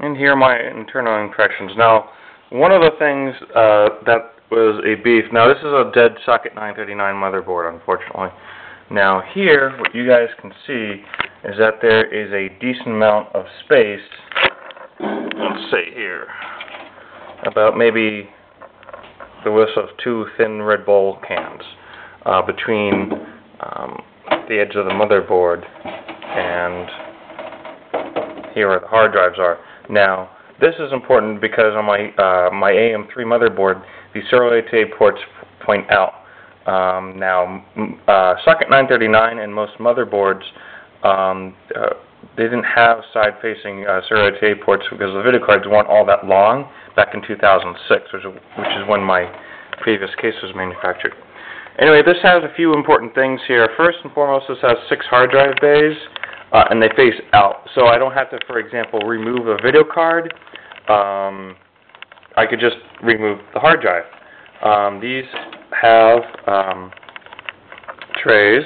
And here are my internal impressions. Now, one of the things that was a beef, now this is a dead socket 939 motherboard, unfortunately. Now here, what you guys can see is that there is a decent amount of space, let's say here, about maybe the width of 2 thin Red Bull cans between the edge of the motherboard and here where the hard drives are. Now, this is important because on my my AM3 motherboard, the serial ATA ports point out. Now, socket 939 and most motherboards, they didn't have side-facing serial ATA ports because the video cards weren't all that long back in 2006, which is when my previous case was manufactured. Anyway, this has a few important things here. First and foremost, this has 6 hard drive bays, and they face out. So I don't have to, for example, remove a video card. I could just remove the hard drive. These have trays,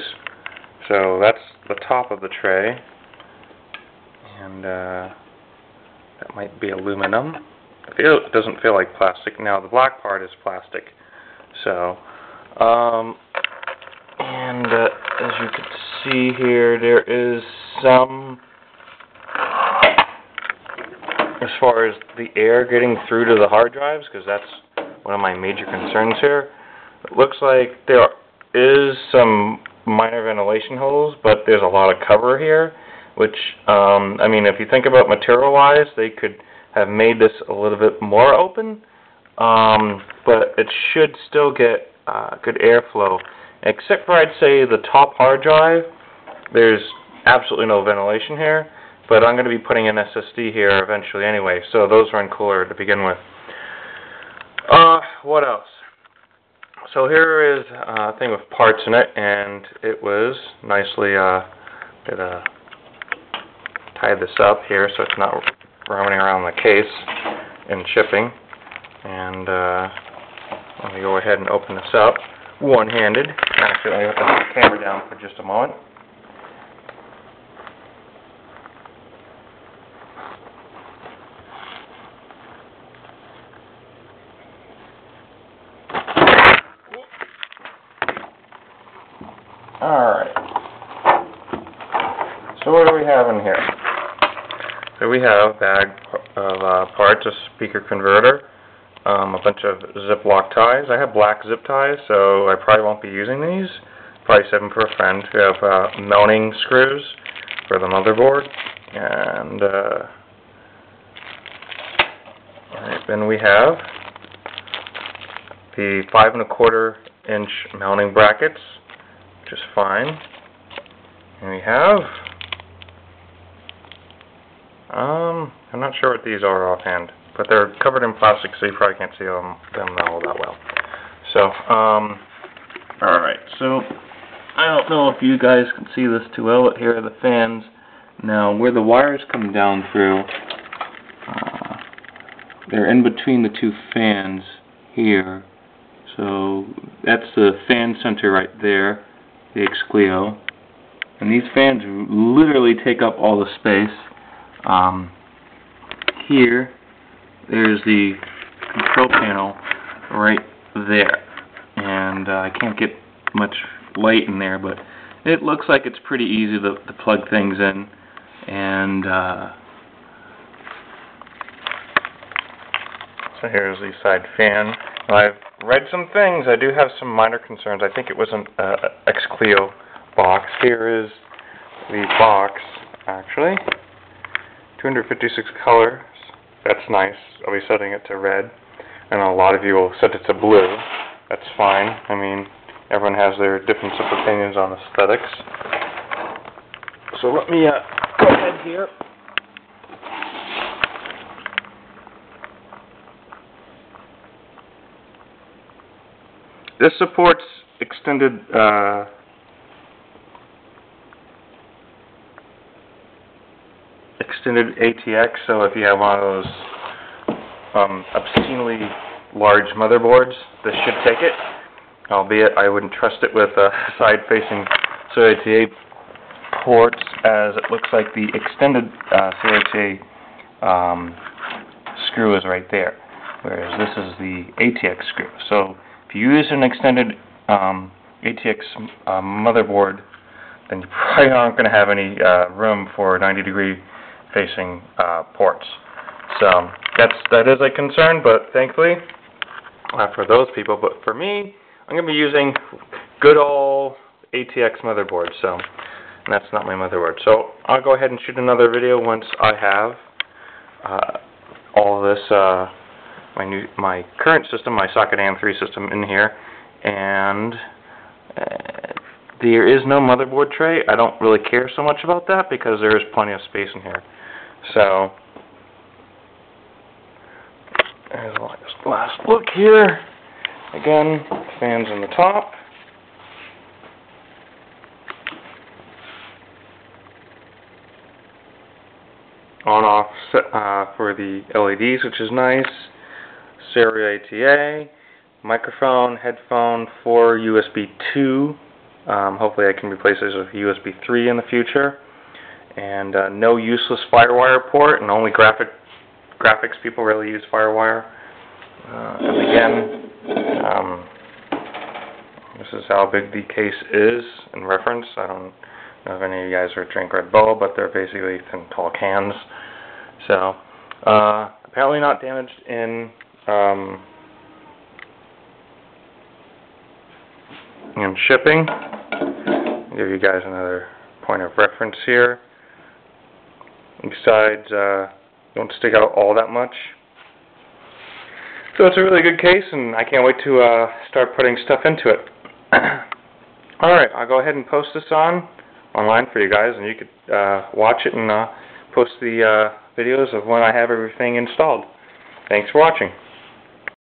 so that's the top of the tray, and that might be aluminum. It doesn't feel like plastic. Now the black part is plastic. So, and as you can see here, there is some, as far as the air getting through to the hard drives, because that's one of my major concerns here. It looks like there is some minor ventilation holes, but there's a lot of cover here, which, I mean, if you think about material-wise, they could have made this a little bit more open, but it should still get good airflow. Except for, I'd say, the top hard drive, there's absolutely no ventilation here, but I'm going to be putting an SSD here eventually anyway, so those run cooler to begin with. What else? So here is a thing with parts in it, and it was nicely tied this up here so it's not running around the case in shipping. And let me go ahead and open this up one-handed. Actually, let me put the camera down for just a moment. Alright, so what do we have in here? So we have a bag of parts, a speaker converter, a bunch of Ziploc ties. I have black zip ties, so I probably won't be using these. Probably save them for a friend. We have mounting screws for the motherboard, and alright, then we have the 5 1/4 inch mounting brackets, which is fine. And we have, I'm not sure what these are offhand, but they're covered in plastic, so you probably can't see them all that well. So, alright, so I don't know if you guys can see this too well, but here are the fans. Now, where the wires come down through, they're in between the 2 fans here. So that's the fan center right there, the Xclio. And these fans literally take up all the space. Here, there's the control panel right there. And I can't get much light in there, but it looks like it's pretty easy to plug things in. And so here's the side fan. I've read some things. I do have some minor concerns. I think it was an Xclio box. Here is the box, actually. 256 colors. That's nice. I'll be setting it to red. And a lot of you will set it to blue. That's fine. I mean, everyone has their difference of opinions on aesthetics. So let me go ahead here. This supports extended ATX, so if you have one of those obscenely large motherboards, this should take it. Albeit I wouldn't trust it with side-facing CATA ports, as it looks like the extended CATA screw is right there, whereas this is the ATX screw. So if you use an extended ATX motherboard, then you probably aren't going to have any room for 90-degree facing ports. So that is a concern, but thankfully for those people. But for me, I'm going to be using good old ATX motherboard. So, and that's not my motherboard. So I'll go ahead and shoot another video once I have all this my current system, my socket AM3 system in here, and there is no motherboard tray. I don't really care so much about that because there is plenty of space in here. So, there's a last look here. Again, fans on the top. On-off for the LEDs, which is nice. Stereo ATA. Microphone, headphone, 4 USB 2. Hopefully I can replace this with USB 3 in the future. And no useless FireWire port, and only graphics people really use FireWire. And again, this is how big the case is in reference. I don't know if any of you guys drink Red Bull, but they're basically thin, tall cans. So, apparently not damaged in shipping. I'll give you guys another point of reference here. Besides, don't stick out all that much. So it's a really good case, and I can't wait to start putting stuff into it. Alright, I'll go ahead and post this online for you guys, and you could watch it and post the videos of when I have everything installed. Thanks for watching.